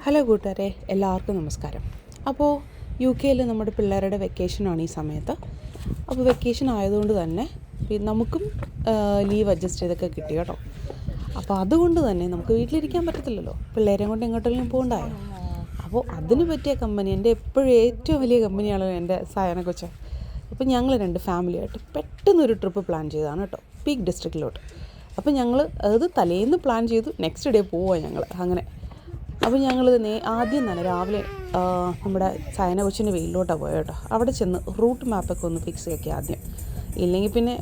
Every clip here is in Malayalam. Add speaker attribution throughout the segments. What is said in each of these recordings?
Speaker 1: ഹലോ കൂട്ടുകാരെ, എല്ലാവർക്കും നമസ്കാരം. അപ്പോൾ UK നമ്മുടെ പിള്ളേരുടെ വെക്കേഷനാണ് ഈ സമയത്ത്. അപ്പോൾ വെക്കേഷൻ ആയതുകൊണ്ട് തന്നെ നമുക്കും ലീവ് അഡ്ജസ്റ്റ് ചെയ്തൊക്കെ കിട്ടി കേട്ടോ. അപ്പോൾ അതുകൊണ്ട് തന്നെ നമുക്ക് വീട്ടിലിരിക്കാൻ പറ്റത്തില്ലല്ലോ, പിള്ളേരെയും കൊണ്ട് എങ്ങോട്ടെങ്കിലും പോകണ്ടായോ. അപ്പോൾ അതിന് പറ്റിയ കമ്പനി, എൻ്റെ എപ്പോഴും ഏറ്റവും വലിയ കമ്പനിയാണ് എൻ്റെ സായന കൊച്ച. അപ്പോൾ ഞങ്ങൾ 2 ഫാമിലിയായിട്ട് പെട്ടെന്നൊരു ട്രിപ്പ് പ്ലാൻ ചെയ്തതാണ് കേട്ടോ, പീക്ക് ഡിസ്ട്രിക്റ്റിലോട്ട്. അപ്പോൾ ഞങ്ങൾ അത് തലേന്ന് പ്ലാൻ ചെയ്തു, നെക്സ്റ്റ് ഡേ പോവുക ഞങ്ങൾ അങ്ങനെ. അപ്പോൾ ഞങ്ങളിത് ആദ്യം തന്നെ രാവിലെ നമ്മുടെ സയന കൊച്ചിൻ്റെ വെയിലോട്ടാണ് പോയത് കേട്ടോ. അവിടെ ചെന്ന് റൂട്ട് മാപ്പൊക്കെ ഒന്ന് ഫിക്സ് ചെയ്യൊക്കെ ആദ്യം, ഇല്ലെങ്കിൽ പിന്നെ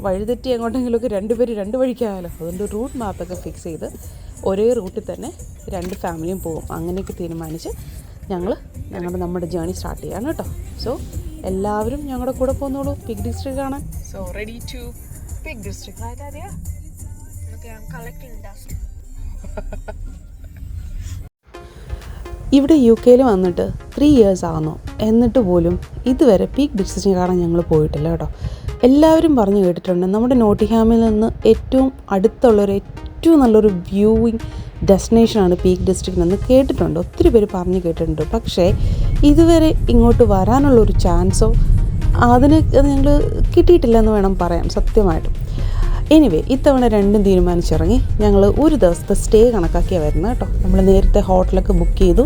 Speaker 1: വഴിതെറ്റി എങ്ങോട്ടെങ്കിലുമൊക്കെ 2 പേര് 2 വഴിക്കായാലോ. അതുകൊണ്ട് റൂട്ട് മാപ്പൊക്കെ ഫിക്സ് ചെയ്ത് ഒരേ റൂട്ടിൽ തന്നെ 2 ഫാമിലിയും പോകും. അങ്ങനെയൊക്കെ തീരുമാനിച്ച് നമ്മുടെ ജേണി സ്റ്റാർട്ട് ചെയ്യാണ് കേട്ടോ. സോ എല്ലാവരും ഞങ്ങളുടെ കൂടെ പോകുന്നോളൂ പീക്ക് ഡിസ്ട്രിക്റ്റ് കാണാൻ.
Speaker 2: So ready to Peak District, right Adia? Okay, I'm collecting dust.
Speaker 1: ഇവിടെ UK വന്നിട്ട് 3 years ആകുന്നു, എന്നിട്ട് പോലും ഇതുവരെ പീക്ക് ഡിസ്ട്രിക്റ്റ് കാണാൻ ഞങ്ങൾ പോയിട്ടില്ല കേട്ടോ. എല്ലാവരും പറഞ്ഞു കേട്ടിട്ടുണ്ട് നമ്മുടെ നോട്ടിഹാമിൽ നിന്ന് ഏറ്റവും അടുത്തുള്ളൊരു ഏറ്റവും നല്ലൊരു വ്യൂയിങ് ഡെസ്റ്റിനേഷനാണ് പീക്ക് ഡിസ്ട്രിക്റ്റ് എന്ന് കേട്ടിട്ടുണ്ട്, ഒത്തിരി പേര് പറഞ്ഞു കേട്ടിട്ടുണ്ട്. പക്ഷേ ഇതുവരെ ഇങ്ങോട്ട് വരാനുള്ളൊരു ചാൻസോ അതിന് ഞങ്ങൾ കിട്ടിയിട്ടില്ലെന്ന് വേണം പറയാൻ സത്യമായിട്ടും. എനിവേ ഇത്തവണ 2 തീരുമാനിച്ചിറങ്ങി. ഞങ്ങൾ ഒരു ദിവസത്തെ സ്റ്റേ കണക്കാക്കിയാണ് വരുന്നത് കേട്ടോ. നമ്മൾ നേരത്തെ ഹോട്ടലൊക്കെ ബുക്ക് ചെയ്തു.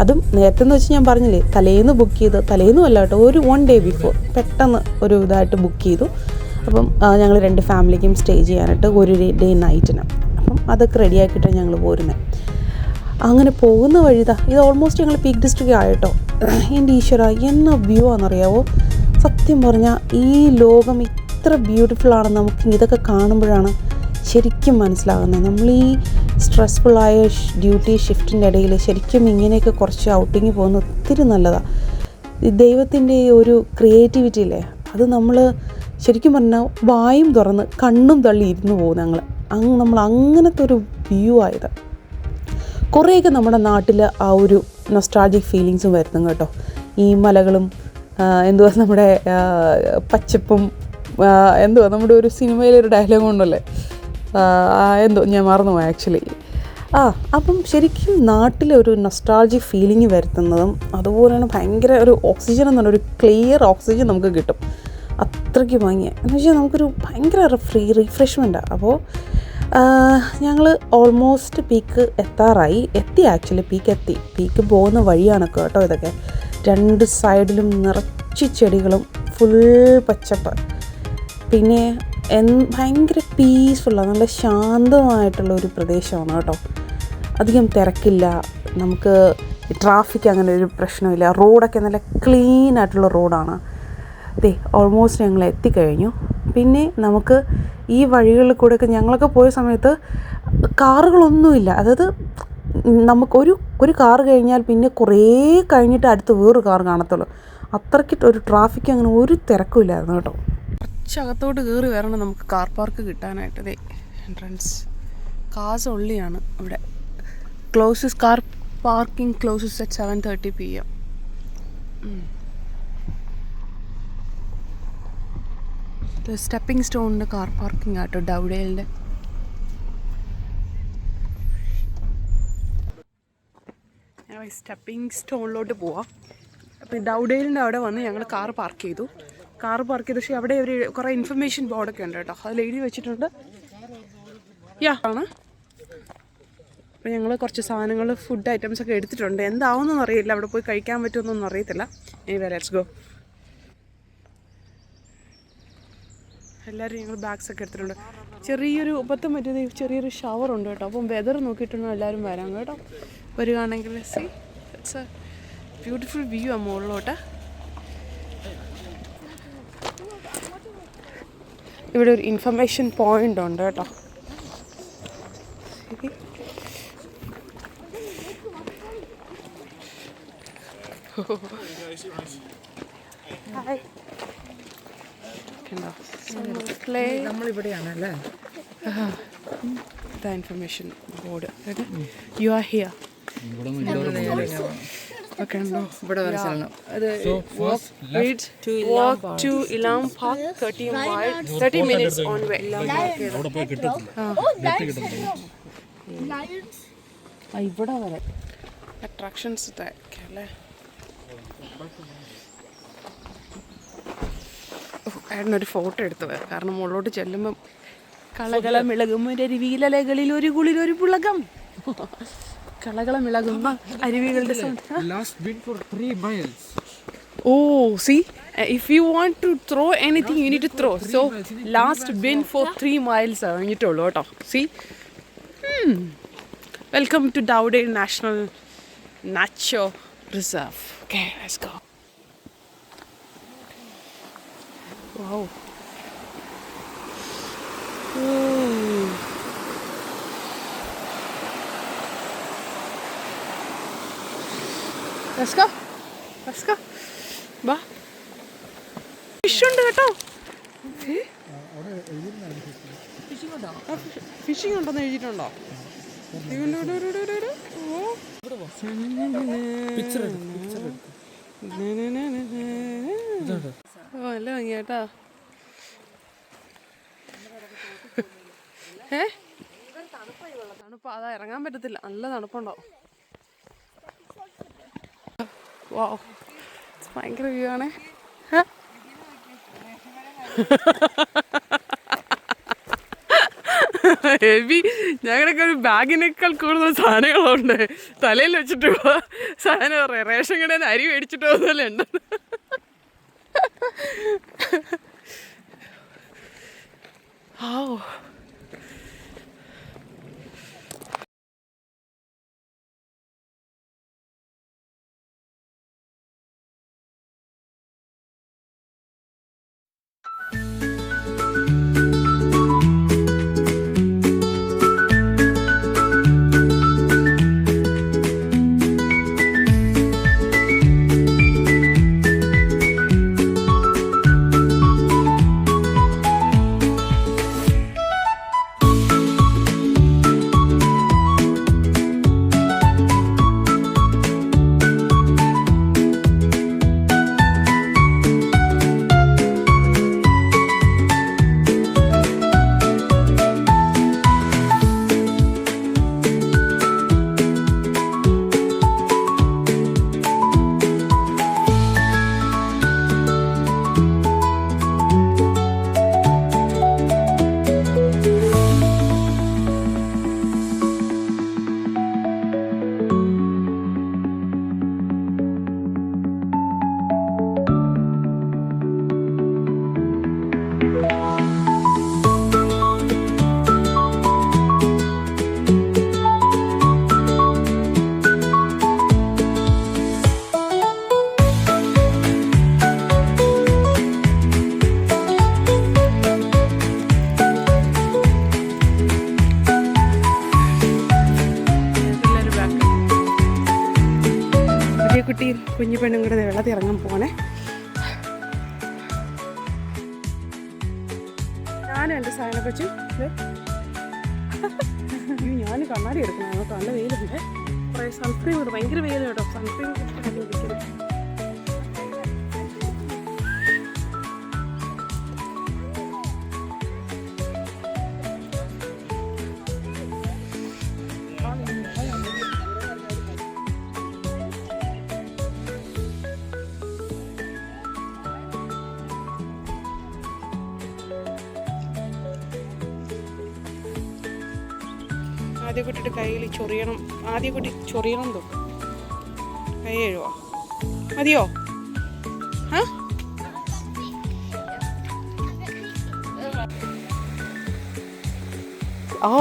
Speaker 1: അതും നേരത്തെ എന്ന് വെച്ച് ഞാൻ പറഞ്ഞില്ലേ, തലേന്ന് ബുക്ക് ചെയ്ത്, തലേന്നും അല്ല കേട്ടോ, ഒരു 1 day ബിഫോർ പെട്ടെന്ന് ഒരു ഇതായിട്ട് ബുക്ക് ചെയ്തു. അപ്പം ഞങ്ങൾ 2 ഫാമിലിക്കും സ്റ്റേ ചെയ്യാനായിട്ട് ഒരു ഡേ നൈറ്റിന്. അപ്പം അതൊക്കെ റെഡിയാക്കിയിട്ടാണ് ഞങ്ങൾ പോരുന്നത്. അങ്ങനെ പോകുന്ന വഴിതാ ഇത് ഓൾമോസ്റ്റ് ഞങ്ങൾ പീക്ക് ഡിസ്ട്രിക്റ്റ് ആയിട്ടോ. എൻ്റെ ഈശ്വര, എന്ന വ്യൂ ആണെന്നറിയാവോ. സത്യം പറഞ്ഞാൽ ഈ ലോകം എത്ര ബ്യൂട്ടിഫുള്ളാണ്, നമുക്ക് ഇതൊക്കെ കാണുമ്പോഴാണ് ശരിക്കും മനസ്സിലാകുന്നത്. നമ്മൾ ഈ സ്ട്രെസ്ഫുള്ളായ ഡ്യൂട്ടി ഷിഫ്റ്റിൻ്റെ ഇടയിൽ ശരിക്കും ഇങ്ങനെയൊക്കെ കുറച്ച് ഔട്ടിങ് പോകുന്നത് ഒത്തിരി നല്ലതാണ്. ദൈവത്തിൻ്റെ ഒരു ക്രിയേറ്റിവിറ്റി ഇല്ലേ, അത് നമ്മൾ ശരിക്കും പറഞ്ഞാൽ വായും തുറന്ന് കണ്ണും തള്ളി ഇരുന്ന് പോകും നമ്മൾ അങ്ങനത്തെ ഒരു വ്യൂ ആയത്. കുറേയൊക്കെ നമ്മുടെ നാട്ടിൽ ആ ഒരു നൊസ്റ്റാൾജിക് ഫീലിങ്സും വരുന്നു കേട്ടോ. ഈ മലകളും നമ്മുടെ പച്ചപ്പും നമ്മുടെ ഒരു സിനിമയിലൊരു ഡയലോഗ് ഉണ്ടല്ലേ, ഞാൻ മറന്നുപോയി ആക്ച്വലി. അപ്പം ശരിക്കും നാട്ടിലൊരു നൊസ്റ്റാൾജിക് ഫീലിംഗ് വരുത്തുന്നതും അതുപോലെയാണ്. ഭയങ്കര ഒരു ഓക്സിജൻ എന്ന് പറഞ്ഞൊരു ക്ലിയർ ഓക്സിജൻ നമുക്ക് കിട്ടും, അത്രയ്ക്ക് ഭംഗിയ എന്ന് വെച്ചാൽ നമുക്കൊരു ഭയങ്കര റിഫ്രഷ്മെൻറ്റാണ്. അപ്പോൾ ഞങ്ങൾ ഓൾമോസ്റ്റ് പീക്ക് എത്തി ആക്ച്വലി. പീക്ക് പോകുന്ന വഴിയാണ് കേട്ടോ ഇതൊക്കെ. 2 സൈഡിലും നിറച്ച് ചെടികളും ഫുൾ പച്ചപ്പ്, പിന്നെ ഭയങ്കര പീസ്ഫുള്ളാണ്, നല്ല ശാന്തമായിട്ടുള്ള ഒരു പ്രദേശമാണ് കേട്ടോ. അധികം തിരക്കില്ല, നമുക്ക് ട്രാഫിക് അങ്ങനെ ഒരു പ്രശ്നമില്ല, റോഡൊക്കെ നല്ല ക്ലീൻ ആയിട്ടുള്ള റോഡാണ്. ഓൾമോസ്റ്റ് ഞങ്ങൾ എത്തിക്കഴിഞ്ഞു. പിന്നെ നമുക്ക് ഈ വഴികളിൽ കൂടെയൊക്കെ ഞങ്ങളൊക്കെ പോയ സമയത്ത് കാറുകളൊന്നുമില്ല. അതായത് നമുക്ക് ഒരു കാറ് കഴിഞ്ഞാൽ പിന്നെ കുറേ കഴിഞ്ഞിട്ട് അടുത്ത് വേറൊരു കാർ കാണത്തുള്ളൂ. അത്രയ്ക്ക് ഒരു ട്രാഫിക് അങ്ങനെ ഒരു തിരക്കുമില്ലായിരുന്നു കേട്ടോ. കുറച്ചകത്തോട്ട് കയറി വരണം നമുക്ക് കാർ പാർക്ക് കിട്ടാനായിട്ട്. എൻട്രൻസ് കാസ് ഒള്ളിയാണ് ഇവിടെ. Car parking closes at 7:30 PM. Stepping സ്റ്റോണിൻ്റെ കാർ പാർക്കിംഗ് ആട്ടോ ഡൗഡേലിൻ്റെ. ഞങ്ങൾ സ്റ്റെപ്പിംഗ് സ്റ്റോണിലോട്ട് പോവാം. അപ്പോൾ ഡൗഡേലിൻ്റെ അവിടെ വന്ന് ഞങ്ങൾ കാർ പാർക്ക് ചെയ്തു. പക്ഷേ അവിടെ ഒരു കുറേ ഇൻഫർമേഷൻ ബോർഡൊക്കെ ഉണ്ട് കേട്ടോ, അതിൽ എഴുതി വെച്ചിട്ടുണ്ട് ആണ്. അപ്പോൾ ഞങ്ങൾ കുറച്ച് സാധനങ്ങൾ, ഫുഡ് ഐറ്റംസ് ഒക്കെ എടുത്തിട്ടുണ്ട്. എന്താവുമെന്നൊന്നും അറിയില്ല, അവിടെ പോയി കഴിക്കാൻ പറ്റുമെന്നൊന്നും അറിയത്തില്ല. Let's go. എല്ലാവരും ഞങ്ങൾ ബാഗ്സൊക്കെ എടുത്തിട്ടുണ്ട്. ചെറിയൊരു ഒപ്പത്തും പറ്റിയത് ചെറിയൊരു ഷവറുണ്ട് കേട്ടോ. അപ്പം വെതർ നോക്കിയിട്ടാണ് എല്ലാവരും വരാൻ കേട്ടോ. വരികയാണെങ്കിൽ ഇറ്റ്സ് എ ബ്യൂട്ടിഫുൾ വ്യൂ ആ മുകളിലോട്ട്. ഇവിടെ ഒരു ഇൻഫർമേഷൻ പോയിൻ്റ് ഉണ്ട് കേട്ടോ.
Speaker 2: നമ്മളിവിടെയാണല്ലേ
Speaker 1: information board. You are here. Okay, no. Walk to Elam Park, 30 minutes on way. ഇവിടെ വരെ അട്രാക്ഷൻസ് ഇതൊക്കെ അല്ലേ. ഏട്ടനൊരു ഫോട്ടോ എടുത്തു പോയത്, കാരണം മുകളിലോട്ട് ചെല്ലുമ്പം കളകളമിളകും അരുവിയിലലകളിൽ ഒരു കുളിരൊരു പുളകം. കളകളമിളകുന്ന അരുവികളുടെ
Speaker 3: Last been for 3 miles.
Speaker 1: Oh, see, if you want to throw anything, you need to throw. So, last bin for 3 miles. കഴിഞ്ഞിട്ടുള്ളൂ കേട്ടോ. See, welcome to Dowdale National Nature Reserve. Okay, let's go. Wow. Ooh. Let's go. Let's go. ബാ. ഫിഷ് ഉണ്ട് കേട്ടോ. ഫിഷിംഗ് ഉണ്ടെന്ന് എഴുതിയിട്ടുണ്ടോ? നല്ല ഭംഗി കേട്ടോ. തണുപ്പ് അതാ ഇറങ്ങാൻ പറ്റത്തില്ല, നല്ല തണുപ്പുണ്ടാവും. വാ, ഭയങ്കര വ്യൂ ആണേ. ഹെവി. ഞങ്ങളുടെയൊക്കെ ഒരു ബാഗിനേക്കാൾ കൂടുതൽ സാധനങ്ങളുണ്ട്. തലയിൽ വെച്ചിട്ട് സാധനം പറയാം, റേഷൻ കടയിൽ നിന്ന് അരി മേടിച്ചിട്ട് പോകുന്നല്ലേ ഉണ്ട്. ആ കുട്ടിയും കുഞ്ഞു പെണ്ണും കൂടെ വെള്ളത്തിൽ ഇറങ്ങാൻ പോകണേ. ഞാനും എൻ്റെ സാധനം കൊച്ചും ഞാൻ കണ്ണാടി എടുക്കണം. നമുക്ക് നല്ല വെയിലുണ്ട്. കുറേ സൺസ്ക്രീൻ ഉണ്ട്, ഭയങ്കര വെയിൽ കേട്ടോ. സൺസ്ക്രീൻ ഇരിക്കുന്നത് ആദ്യം കുട്ടിയുടെ കയ്യിൽ ചൊറിയണം. ആദ്യം കുട്ടി ചൊറിയണം തോന്നും. കൈ എഴുവോ മതിയോ?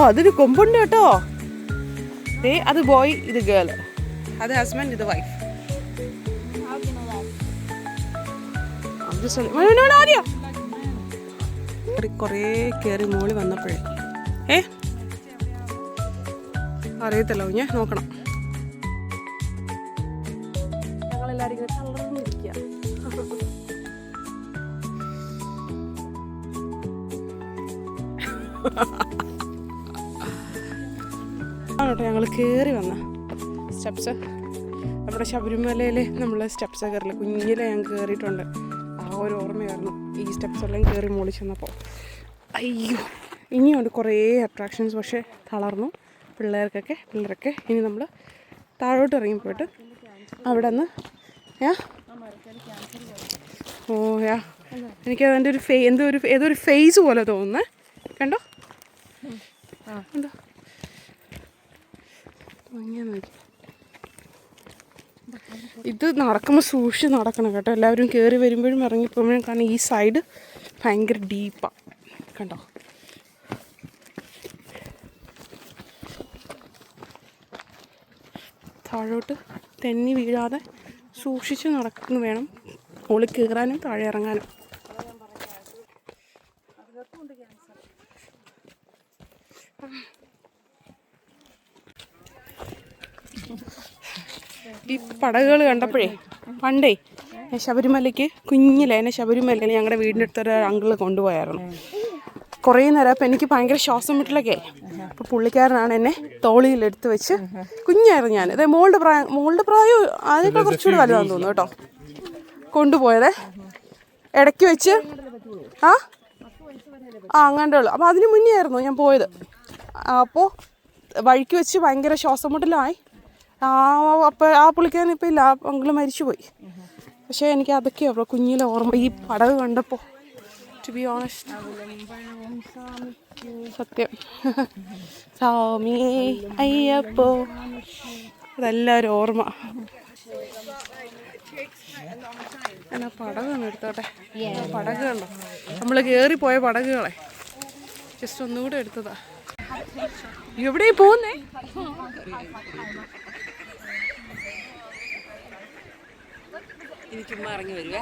Speaker 1: അതൊരു കൊമ്പുണ്ട് കേട്ടോ. അത് ബോയ്, ഇത് ഗേൾ. അത് ഹസ്ബൻഡ്, ഇത് വൈഫ്. കുറേ കയറി മോളി വന്നപ്പോഴേ അറിയത്തില്ല, ഞാൻ നോക്കണം. ഞങ്ങളെല്ലാവരും ഇങ്ങനെ തളർന്നിരിക്കുക. ആണോട്ടോ ഞങ്ങൾ കയറി വന്ന സ്റ്റെപ്സ്. നമ്മുടെ ശബരിമലയിൽ നമ്മൾ സ്റ്റെപ്സ് കയറില്ല, കുഞ്ഞിലെ ഞാൻ കയറിയിട്ടുണ്ട്. ആ ഒരു ഓർമ്മയായിരുന്നു ഈ സ്റ്റെപ്സ് എല്ലാം കയറി മോളി ചെന്നപ്പോൾ. അയ്യോ, ഇനിയുണ്ട് കുറേ അട്രാക്ഷൻസ്, പക്ഷേ തളർന്നു പിള്ളേരൊക്കെ. ഇനി നമ്മൾ താഴോട്ട് ഇറങ്ങിപ്പോയിട്ട് അവിടെ നിന്ന് ഓ യാ എനിക്ക് അതിൻ്റെ ഒരു ഏതോ ഒരു ഫേസ് പോലെ തോന്നുന്നേ. കണ്ടോ എന്തോ ഭംഗിയാ നോക്കി. ഇത് നടക്കുമ്പോൾ സൂക്ഷിച്ച് നടക്കണം കേട്ടോ. എല്ലാവരും കയറി വരുമ്പോഴും ഇറങ്ങിപ്പോഴും. കാരണം ഈ സൈഡ് ഭയങ്കര ഡീപ്പാണ്. കണ്ടോ താഴോട്ട് തെന്നി വീഴാതെ സൂക്ഷിച്ച് നടക്കുന്നു വേണം മുകളിൽ കയറാനും താഴെ ഇറങ്ങാനും. ഈ പടകുകൾ കണ്ടപ്പോഴേ പണ്ടേ ശബരിമലയ്ക്ക് കുഞ്ഞിലെ എന്നെ ശബരിമലയിൽ ഞങ്ങളുടെ വീടിൻ്റെ അടുത്തൊരു അങ്കിള് കൊണ്ടുപോയായിരുന്നു. കുറേ നേരം അപ്പം എനിക്ക് ഭയങ്കര ശ്വാസം മുട്ടലൊക്കെ ആയി. അപ്പോൾ പുള്ളിക്കാരനാണ് എന്നെ തോളിയിലെടുത്ത് വെച്ച്, കുഞ്ഞായിരുന്നു ഞാൻ, അതെ മോളുടെ പ്രായം അതിനൊക്കെ കുറച്ചുകൂടി വലുതാണെന്ന് തോന്നുന്നു കേട്ടോ, കൊണ്ടുപോയത്. ഇടയ്ക്ക് വെച്ച് അങ്ങാണ്ടേ ഉള്ളു. അപ്പോൾ അതിന് മുന്നേ ആയിരുന്നു ഞാൻ പോയത്. അപ്പോൾ വഴിക്ക് വെച്ച് ഭയങ്കര ശ്വാസം മുട്ടലായി. അപ്പോൾ ആ പുള്ളിക്കാരൻ ഇപ്പോൾ ഇല്ല, ആ അങ്കിള് മരിച്ചുപോയി. പക്ഷേ എനിക്ക് അതൊക്കെയാണ് കുഞ്ഞിലെ ഓർമ്മ ഈ പടവ് കണ്ടപ്പോൾ. ടു ബി ഓണസ്റ്റ് സത്യം സ്വാമി അയ്യപ്പോ അതെല്ലാവരും ഓർമ്മ. എന്നാ പടകൊന്നും എടുത്തോട്ടെ. പടക് കണ്ടോ, നമ്മൾ കയറിപ്പോയ പടകുകളെ ജസ്റ്റ് ഒന്നുകൂടെ എടുത്തതാ. എവിടെ പോകുന്നേ?
Speaker 4: ഇനി ചുമ്മാ ഇറങ്ങി വരുവേ.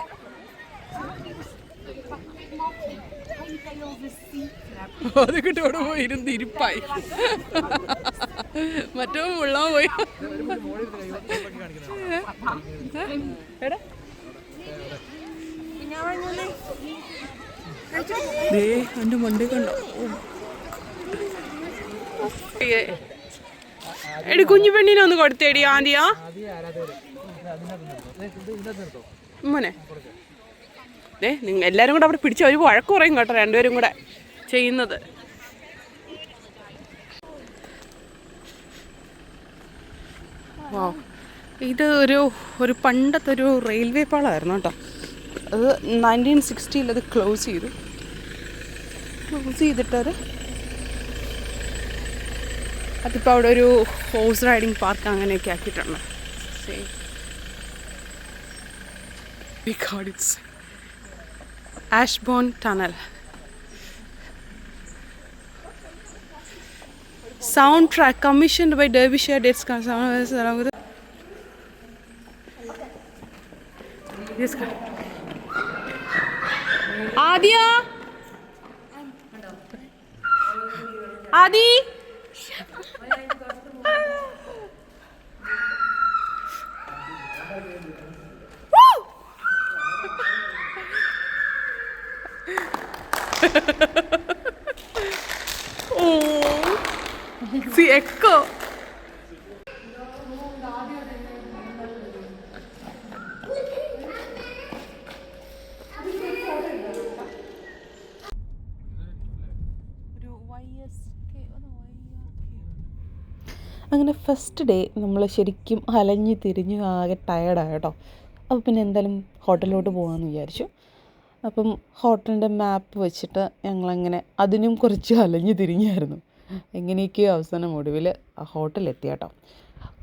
Speaker 1: അത് കിട്ടോടെ പോയി ഇരുന്ന് ഇരിപ്പായി. മറ്റോ വെള്ളം പോയി. എൻ്റെ മണ്ടി കണ്ടോ? എടി കുഞ്ഞു പെണ്ണിനെ ഒന്ന് കൊടുത്തേടി ആദ്യാ മോനെ. നിങ്ങൾ എല്ലാവരും കൂടെ അവിടെ പിടിച്ച് ഒരു വഴക്ക് പറയും കേട്ടോ, രണ്ടുപേരും കൂടെ ചെയ്യുന്നത്. ഇത് ഒരു പണ്ടത്തെ ഒരു റെയിൽവേ പാളമായിരുന്നു കേട്ടോ. അത് 1960 അത് ക്ലോസ് ചെയ്തിട്ടത് അതിപ്പോൾ അവിടെ ഒരു ഹോഴ്സ് റൈഡിങ് പാർക്ക് അങ്ങനെയൊക്കെ ആക്കിയിട്ടുണ്ട്. It's Ashbourne Tunnel. Soundtrack commissioned by Derbyshire Dates along with this guy. Adya Adi See echo. അങ്ങനെ ഫസ്റ്റ് ഡേ നമ്മൾ ശരിക്കും അലഞ്ഞ് തിരിഞ്ഞ് ആകെ ടയർഡായ കേട്ടോ. അപ്പോൾ പിന്നെ എന്തായാലും ഹോട്ടലിലോട്ട് പോകാമെന്ന് വിചാരിച്ചു. അപ്പം ഹോട്ടലിൻ്റെ മാപ്പ് വെച്ചിട്ട് ഞങ്ങളങ്ങനെ അതിനും കുറച്ച് അലഞ്ഞ് തിരിഞ്ഞായിരുന്നു. എങ്ങനെയൊക്കെയോ അവസാനം ഒടുവിൽ ആ ഹോട്ടലെത്തി കേട്ടോ.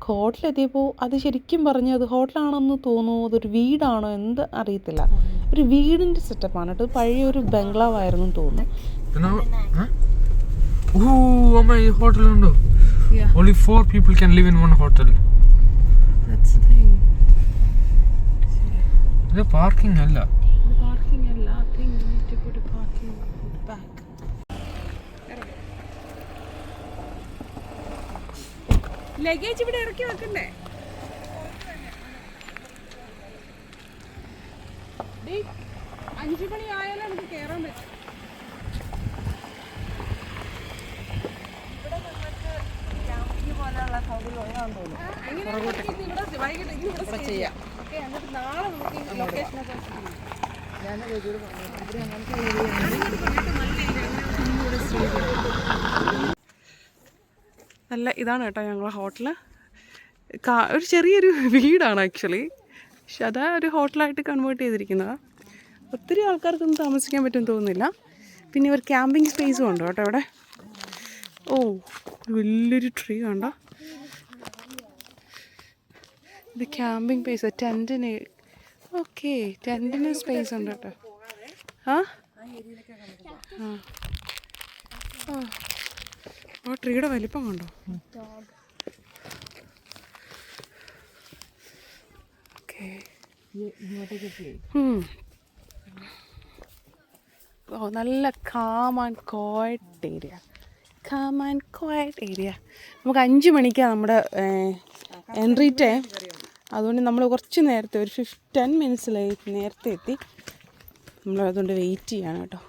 Speaker 1: ഹോട്ടലെത്തിയപ്പോൾ അത് ശരിക്കും പറഞ്ഞാൽ അത് ഹോട്ടലാണെന്ന് തോന്നുന്നു, അതൊരു വീടാണോ എന്ത് അറിയത്തില്ല. ഒരു വീടിൻ്റെ സെറ്റപ്പാണ് കേട്ടോ. പഴയ ഒരു ബംഗ്ലാവായിരുന്നു തോന്നുന്നു.
Speaker 3: ഹോട്ടലുണ്ടോ? Only 4 people can live in one hotel.
Speaker 1: That's the thing.
Speaker 3: ഇത് പാർക്കിംഗ് അല്ല.
Speaker 1: പാർക്കിംഗ് അല്ല. I think we need to go to parking back. Luggage ഇവിടെ ഇറക്കി വെക്കണ്ടേ? 5 മണി ആയാലും നമുക്ക് കയറാൻ പറ്റും. നല്ല ഇതാണ് കേട്ടോ ഞങ്ങളെ ഹോട്ടല്. ഒരു ചെറിയൊരു വീടാണ് ആക്ച്വലി. പക്ഷെ അതാ ഒരു ഹോട്ടലായിട്ട് കൺവേർട്ട് ചെയ്തിരിക്കുന്നതാണ്. ഒത്തിരി ആൾക്കാർക്കൊന്നും താമസിക്കാൻ പറ്റുമെന്ന് തോന്നുന്നില്ല. പിന്നെ ഇവർ ക്യാമ്പിംഗ് സ്പേസും ഉണ്ട് കേട്ടോ ഇവിടെ. ഓ വലിയൊരു ട്രീ കണ്ടോ. ഇത് ക്യാമ്പിംഗ് സ്പേസ്, ടെൻറ്റിന്. ഓക്കെ, ടെൻറ്റിന് സ്പേസ് ഉണ്ട് കേട്ടോ. ആ ആ ട്രീയുടെ വലിപ്പം കണ്ടോ. ഓക്കെ. ഓ നല്ല calm and quiet area. Calm and quiet area. നമുക്ക് 5 മണിക്കാണ് നമ്മുടെ എൻട്രി ടൈം. അതുകൊണ്ട് നമ്മൾ കുറച്ച് നേരത്തെ ഒരു 10 മിനിറ്റ്സ് നേരത്തെ എത്തി. നമ്മളതുകൊണ്ട് വെയിറ്റ് ചെയ്യാണ് കേട്ടോ.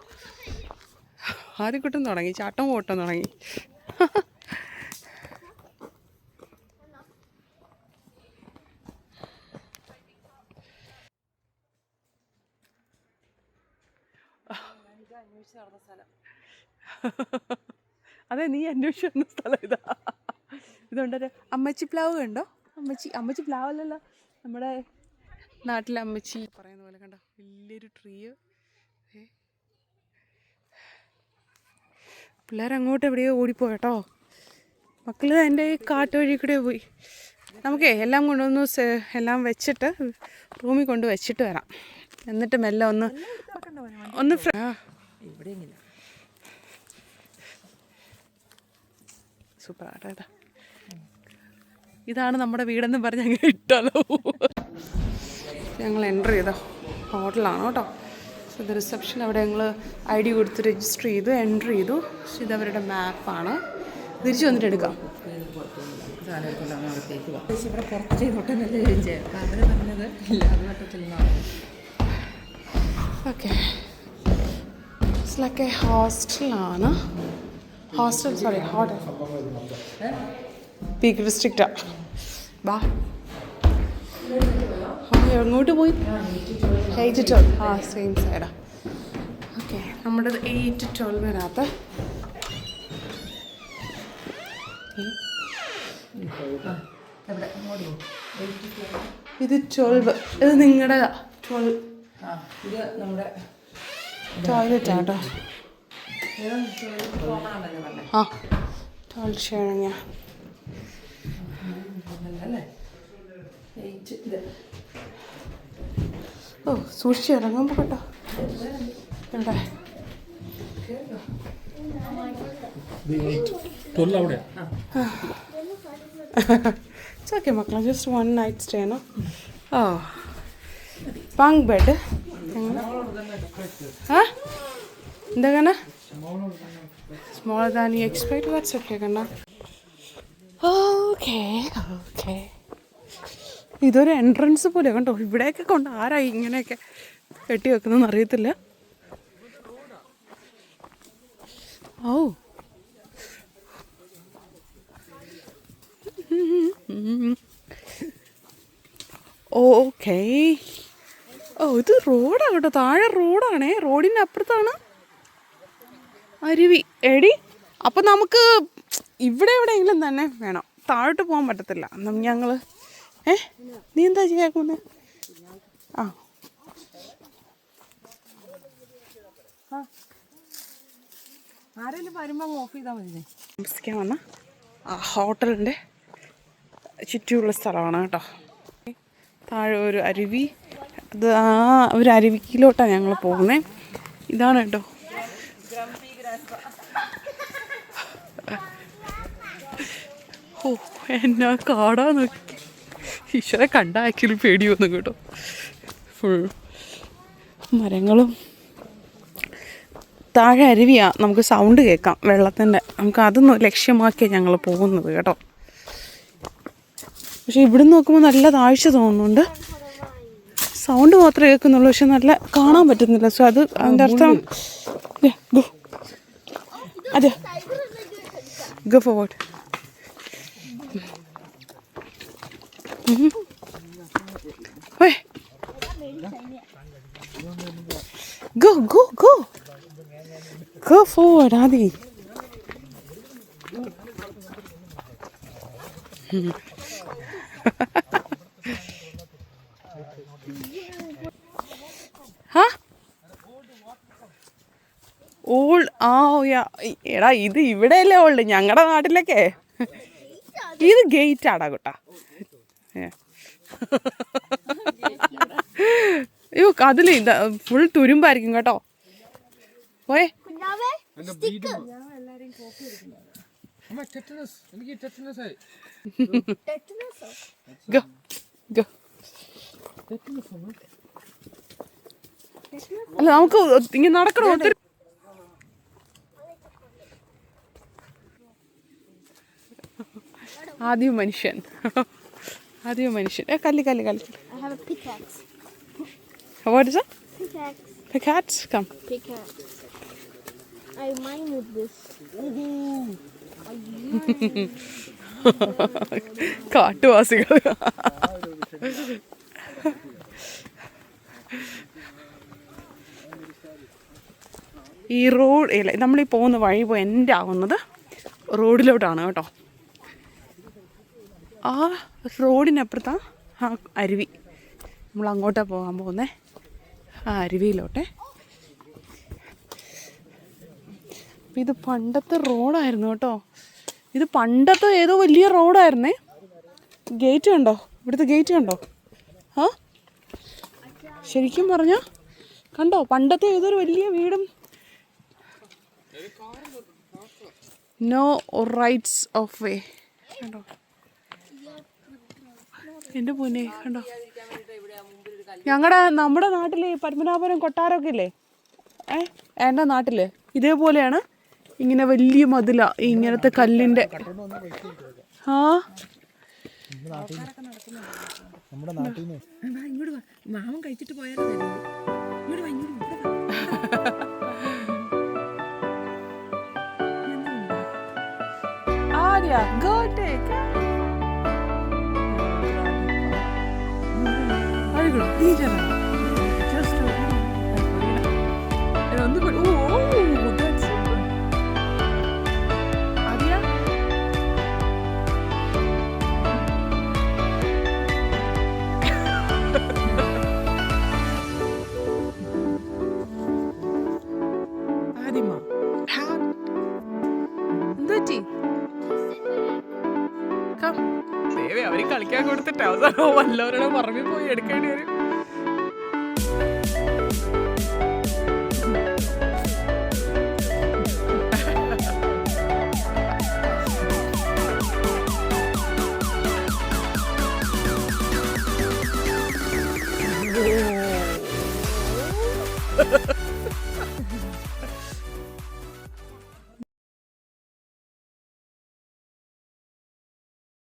Speaker 1: ആദ്യം കിട്ടും തുടങ്ങി, ചാട്ടം പോട്ടം തുടങ്ങി. അതെ, നീ അന്വേഷിച്ച് വന്ന സ്ഥലം ഇതാ. ഇതുകൊണ്ടൊരു അമ്മച്ചി പ്ലാവ് കണ്ടോ. അമ്മച്ചി പ്ലാവല്ലല്ലോ, നമ്മുടെ നാട്ടിലെ അമ്മച്ചി പറയുന്ന പോലെ കണ്ടോ, വലിയൊരു ട്രീ. പിള്ളേരങ്ങോട്ട് എവിടെയോ ഓടിപ്പോയി കേട്ടോ. മക്കൾ എൻ്റെ കാട്ടുവഴി കൂടെ പോയി. നമുക്കേ എല്ലാം കൊണ്ടൊന്ന് എല്ലാം വെച്ചിട്ട് റൂമിൽ കൊണ്ട് വെച്ചിട്ട് വരാം. എന്നിട്ട് മെല്ലെ ഒന്ന് സൂപ്പർ ആട്ടോ ഇതാ. ഇതാണ് നമ്മുടെ വീടെന്ന് പറഞ്ഞ് അങ്ങ് ഇട്ടാലോ. ഞങ്ങൾ എൻ്റർ ചെയ്തോ ഹോട്ടലാണ് കേട്ടോ. ഇത് റിസപ്ഷൻ. അവിടെ ഞങ്ങൾ ID കൊടുത്ത് രജിസ്റ്റർ ചെയ്തു, എൻ്റർ ചെയ്തു. ഇതവരുടെ മാപ്പാണ്. തിരിച്ചു വന്നിട്ട് എടുക്കാം. ഓക്കെ, ഇറ്റ്സ് ലൈക്ക് എ ഹോസ്റ്റലാണ്. ഹോട്ടൽ പീക്ക് ഡിസ്ട്രിക്റ്റാ. ബാ, എങ്ങോട്ട് പോയി? 8 to 12. ആ സെയിം സൈഡാ. ഓക്കെ, നമ്മുടെ 8 to 12 വരാത്ത. ഇത് 12. ഇത് നിങ്ങളുടെ 12. ടോയ്ലറ്റ് ആട്ടോ. ആ 12 ഷെയറിങ്ങാ. ഓ സൂക്ഷിച്ച് ഇറങ്ങുമ്പോൾ കേട്ടോ. എവിടെ ഇറ്റ്സ് ഓക്കെ മക്കളെ, ജസ്റ്റ് 1 night stay ആണോ. ഓ ബങ്ക് ബെഡ്. ആ എന്താ കണ്ണ? Smaller than you expect. That's okay കണ്ണ. Okay okay. ഇതൊരു എൻട്രൻസ് പോലെ കണ്ടോ. ഇവിടെയൊക്കെ കൊണ്ട് ആരായി ഇങ്ങനെയൊക്കെ കെട്ടി വെക്കുന്നതെന്ന് അറിയത്തില്ല. ഓ ഓക്കെ. ഓ ഇത് റോഡാണ് കേട്ടോ. താഴെ റോഡാണേ. റോഡിൻ്റെ അപ്പുറത്താണ് അരുവി. എടി അപ്പം നമുക്ക് ഇവിടെ എവിടെയെങ്കിലും തന്നെ വേണം, താഴോട്ട് പോകാൻ പറ്റത്തില്ല. ഞങ്ങൾ നീ എന്താ ചെയ്യാക്കുന്നെ? ആ
Speaker 4: ആരെങ്കിലും വരുമ്പോൾ ഓഫ് ചെയ്താൽ മതി.
Speaker 1: താമസിക്കാൻ വന്ന ഹോട്ടലിൻ്റെ ചുറ്റുമുള്ള സ്ഥലമാണ് കേട്ടോ. താഴെ ഒരു അരുവി. അത് ഒരു അരുവിക്കിലോട്ടാണ് ഞങ്ങൾ പോകുന്നത്. ഇതാണ് കേട്ടോ. ഓ എന്നാ കാടാ നോക്കി. ഈശ്വരെ കണ്ട ആക്ച്വലി പേടി വന്നു കേട്ടോ. ഫുൾ മരങ്ങളും താഴെ അരുവിയാ. നമുക്ക് സൗണ്ട് കേൾക്കാം വെള്ളത്തിൻ്റെ. നമുക്ക് അതൊന്ന് ലക്ഷ്യമാക്കിയാണ് ഞങ്ങൾ പോകുന്നത് കേട്ടോ. പക്ഷെ ഇവിടെ നോക്കുമ്പോൾ നല്ല താഴ്ച തോന്നുന്നുണ്ട്. സൗണ്ട് മാത്രമേ കേൾക്കുന്നുള്ളൂ, പക്ഷെ നല്ല കാണാൻ പറ്റുന്നില്ല. സോ അത് അതിൻ്റെ അർത്ഥം അതെ go forward. Go, go, go. Go forward, Adi. യാ എടാ ഇത് ഇവിടെയല്ലേ ഉള്ളു, ഞങ്ങളുടെ നാട്ടിലൊക്കെ ഇത് ഗേറ്റ് ആടാ കുട്ടാ. അയ്യോ അതിൽ ഇത് ഫുൾ തുരുമ്പായിരിക്കും കേട്ടോ. പോയേ ഗോ ഗോ. അല്ല നമുക്ക് ഇങ്ങനെ നടക്കണോ? ഒത്തിരി ആദ്യ മനുഷ്യൻ കല്ല്.
Speaker 5: I have a pickaxe.
Speaker 1: What is it?
Speaker 5: Pickaxe.
Speaker 1: Pickaxe? Come.
Speaker 5: Pickaxe. I mine with this.
Speaker 1: കാട്ടുവാസികൾ. ഈ റോഡ് ഇല്ല, നമ്മളീ പോകുന്ന വഴി പോയി എൻ്റെ ആവുന്നത് റോഡിലോട്ടാണ് കേട്ടോ. ആ റോഡിനപ്പുറത്താ ആ അരുവി. നമ്മൾ അങ്ങോട്ടാണ് പോകാൻ പോകുന്നേ, ആ അരുവിയിലോട്ടെ. അപ്പം ഇത് പണ്ടത്തെ റോഡായിരുന്നു കേട്ടോ. ഇത് പണ്ടത്തെ ഏതോ വലിയ റോഡായിരുന്നേ. ഗേറ്റ് കണ്ടോ, ഇവിടുത്തെ ഗേറ്റ് കണ്ടോ? ആ ശരിക്കും പറഞ്ഞാൽ കണ്ടോ, പണ്ടത്തെ ഏതൊരു വലിയ വീടും. നോ റൈറ്റ്സ് ഓഫ് വേ കണ്ടോ എൻ്റെ പൊന്നെ. കണ്ടോ നമ്മുടെ നാട്ടിൽ പത്മനാഭപുരം കൊട്ടാരമൊക്കെ ഇല്ലേ, എൻ്റെ നാട്ടിൽ ഇതേപോലെയാണ്. ഇങ്ങനെ വലിയ മതില, ഇങ്ങനത്തെ കല്ലിൻ്റെ. ആ മാമൻ കഴിച്ചിട്ട് പോയാലോ. ആര്യ ഗോ ടേക്ക് അവര് കളിക്കാൻ കൊടുത്തിട്ട് അവസാനം വല്ലവരുടെ പറമ്പിൽ പോയി എടുക്കേണ്ടി വരും. Oh